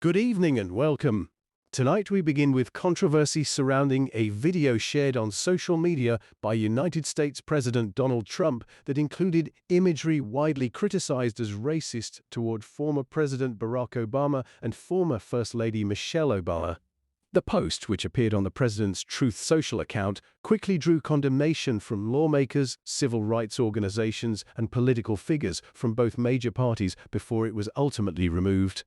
Good evening and welcome. Tonight we begin with controversy surrounding a video shared on social media by United States President Donald Trump that included imagery widely criticized as racist toward former President Barack Obama and former First Lady Michelle Obama. The post, which appeared on the president's Truth Social account, quickly drew condemnation from lawmakers, civil rights organizations, and political figures from both major parties before it was ultimately removed.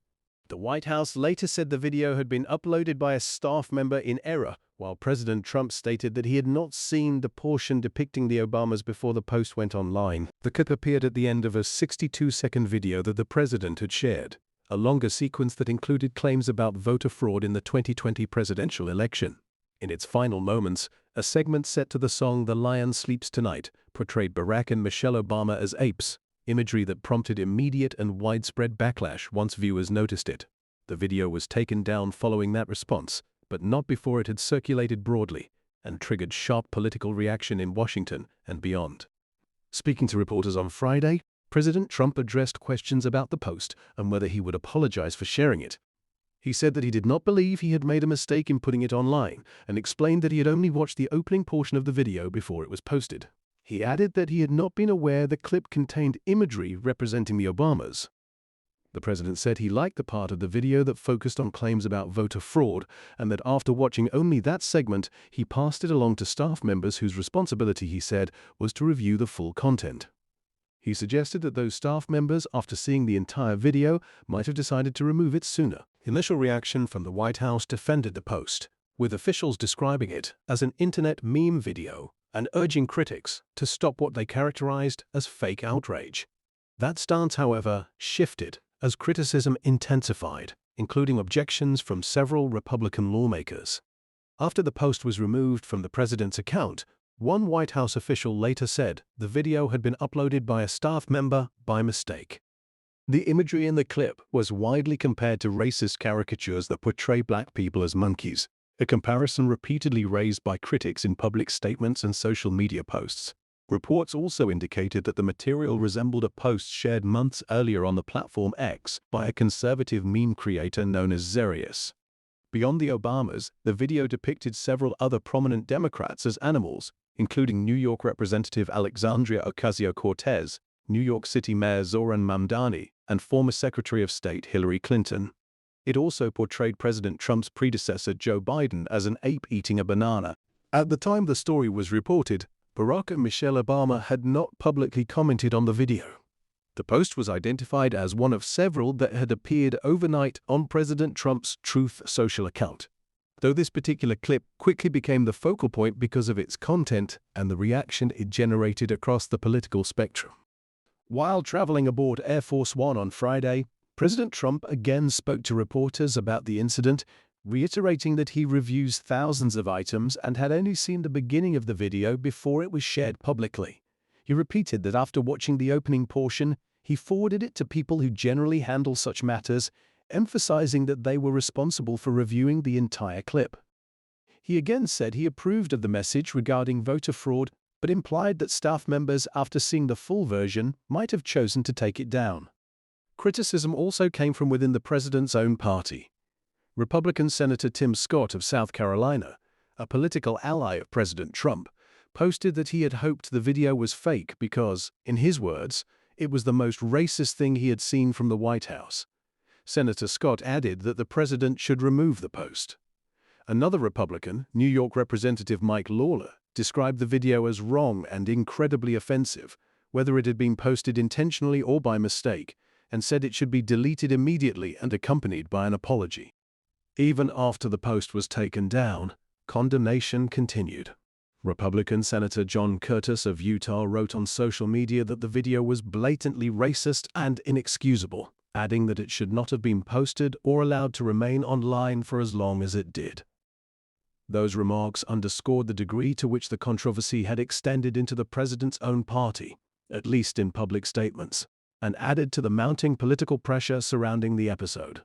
The White House later said the video had been uploaded by a staff member in error, while President Trump stated that he had not seen the portion depicting the Obamas before the post went online. The clip appeared at the end of a 62-second video that the president had shared, a longer sequence that included claims about voter fraud in the 2020 presidential election. In its final moments, a segment set to the song "The Lion Sleeps Tonight" portrayed Barack and Michelle Obama as apes, imagery that prompted immediate and widespread backlash once viewers noticed it. The video was taken down following that response, but not before it had circulated broadly and triggered sharp political reaction in Washington and beyond. Speaking to reporters on Friday, President Trump addressed questions about the post and whether he would apologize for sharing it. He said that he did not believe he had made a mistake in putting it online and explained that he had only watched the opening portion of the video before it was posted. He added that he had not been aware the clip contained imagery representing the Obamas. The president said he liked the part of the video that focused on claims about voter fraud and that after watching only that segment, he passed it along to staff members whose responsibility, he said, was to review the full content. He suggested that those staff members, after seeing the entire video, might have decided to remove it sooner. Initial reaction from the White House defended the post, with officials describing it as an internet meme video and urging critics to stop what they characterized as fake outrage. That stance, however, shifted as criticism intensified, including objections from several Republican lawmakers. After the post was removed from the president's account, one White House official later said the video had been uploaded by a staff member by mistake. The imagery in the clip was widely compared to racist caricatures that portray black people as monkeys, a comparison repeatedly raised by critics in public statements and social media posts. Reports also indicated that the material resembled a post shared months earlier on the platform X by a conservative meme creator known as Zerius. Beyond the Obamas, the video depicted several other prominent Democrats as animals, including New York Representative Alexandria Ocasio-Cortez, New York City Mayor Zohran Mamdani, and former Secretary of State Hillary Clinton. It also portrayed President Trump's predecessor Joe Biden as an ape eating a banana. At the time the story was reported, Barack and Michelle Obama had not publicly commented on the video. The post was identified as one of several that had appeared overnight on President Trump's Truth Social account, though this particular clip quickly became the focal point because of its content and the reaction it generated across the political spectrum. While traveling aboard Air Force One on Friday, President Trump again spoke to reporters about the incident, reiterating that he reviews thousands of items and had only seen the beginning of the video before it was shared publicly. He repeated that after watching the opening portion, he forwarded it to people who generally handle such matters, emphasizing that they were responsible for reviewing the entire clip. He again said he approved of the message regarding voter fraud, but implied that staff members, after seeing the full version, might have chosen to take it down. Criticism also came from within the president's own party. Republican Senator Tim Scott of South Carolina, a political ally of President Trump, posted that he had hoped the video was fake because, in his words, it was the most racist thing he had seen from the White House. Senator Scott added that the president should remove the post. Another Republican, New York Representative Mike Lawler, described the video as wrong and incredibly offensive, whether it had been posted intentionally or by mistake, and said it should be deleted immediately and accompanied by an apology. Even after the post was taken down, condemnation continued. Republican Senator John Curtis of Utah wrote on social media that the video was blatantly racist and inexcusable, adding that it should not have been posted or allowed to remain online for as long as it did. Those remarks underscored the degree to which the controversy had extended into the president's own party, at least in public statements, and added to the mounting political pressure surrounding the episode.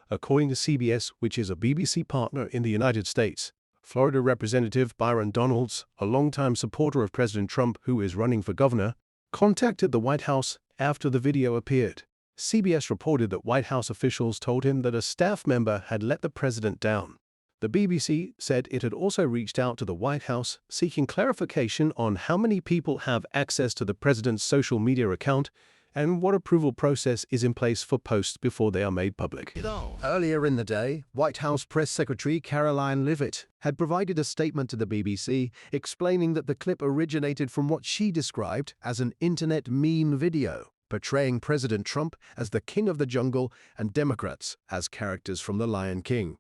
According to CBS, which is a BBC partner in the United States, Florida Representative Byron Donalds, a longtime supporter of President Trump who is running for governor, contacted the White House after the video appeared. CBS reported that White House officials told him that a staff member had let the president down. The BBC said it had also reached out to the White House seeking clarification on how many people have access to the president's social media account and what approval process is in place for posts before they are made public. Earlier in the day, White House Press Secretary Caroline Leavitt had provided a statement to the BBC explaining that the clip originated from what she described as an internet meme video, portraying President Trump as the king of the jungle and Democrats as characters from The Lion King.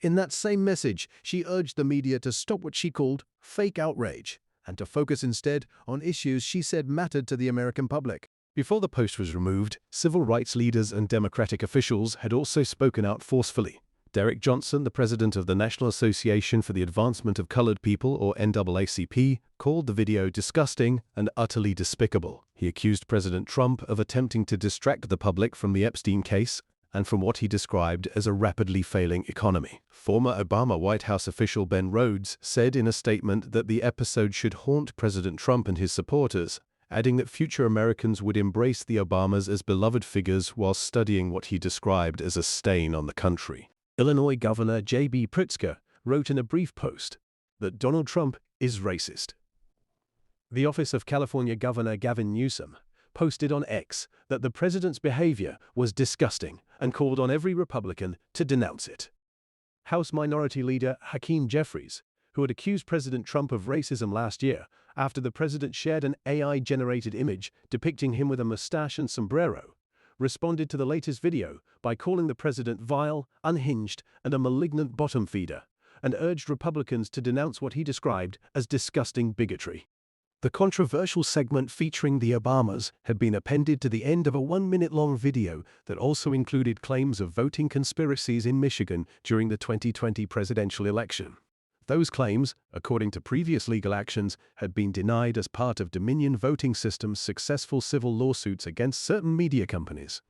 In that same message, she urged the media to stop what she called fake outrage and to focus instead on issues she said mattered to the American public. Before the post was removed, civil rights leaders and Democratic officials had also spoken out forcefully. Derek Johnson, the president of the National Association for the Advancement of Colored People, or NAACP, called the video disgusting and utterly despicable. He accused President Trump of attempting to distract the public from the Epstein case and from what he described as a rapidly failing economy. Former Obama White House official Ben Rhodes said in a statement that the episode should haunt President Trump and his supporters, adding that future Americans would embrace the Obamas as beloved figures while studying what he described as a stain on the country. Illinois Governor J.B. Pritzker wrote in a brief post that Donald Trump is racist. The office of California Governor Gavin Newsom posted on X that the president's behavior was disgusting and called on every Republican to denounce it. House Minority Leader Hakeem Jeffries, who had accused President Trump of racism last year after the president shared an AI-generated image depicting him with a mustache and sombrero, responded to the latest video by calling the president vile, unhinged, and a malignant bottom feeder, and urged Republicans to denounce what he described as disgusting bigotry. The controversial segment featuring the Obamas had been appended to the end of a 1-minute-long video that also included claims of voting conspiracies in Michigan during the 2020 presidential election. Those claims, according to previous legal actions, had been denied as part of Dominion Voting System's successful civil lawsuits against certain media companies.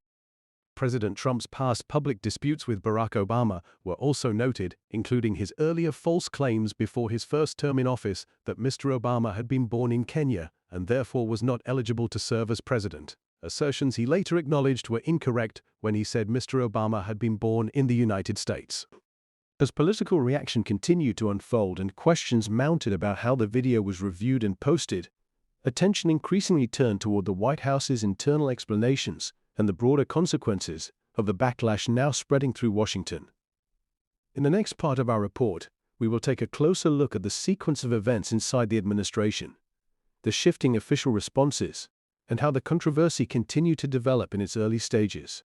President Trump's past public disputes with Barack Obama were also noted, including his earlier false claims before his first term in office that Mr. Obama had been born in Kenya and therefore was not eligible to serve as president, assertions he later acknowledged were incorrect when he said Mr. Obama had been born in the United States. As political reaction continued to unfold and questions mounted about how the video was reviewed and posted, attention increasingly turned toward the White House's internal explanations and the broader consequences of the backlash now spreading through Washington. In the next part of our report, we will take a closer look at the sequence of events inside the administration, the shifting official responses, and how the controversy continued to develop in its early stages.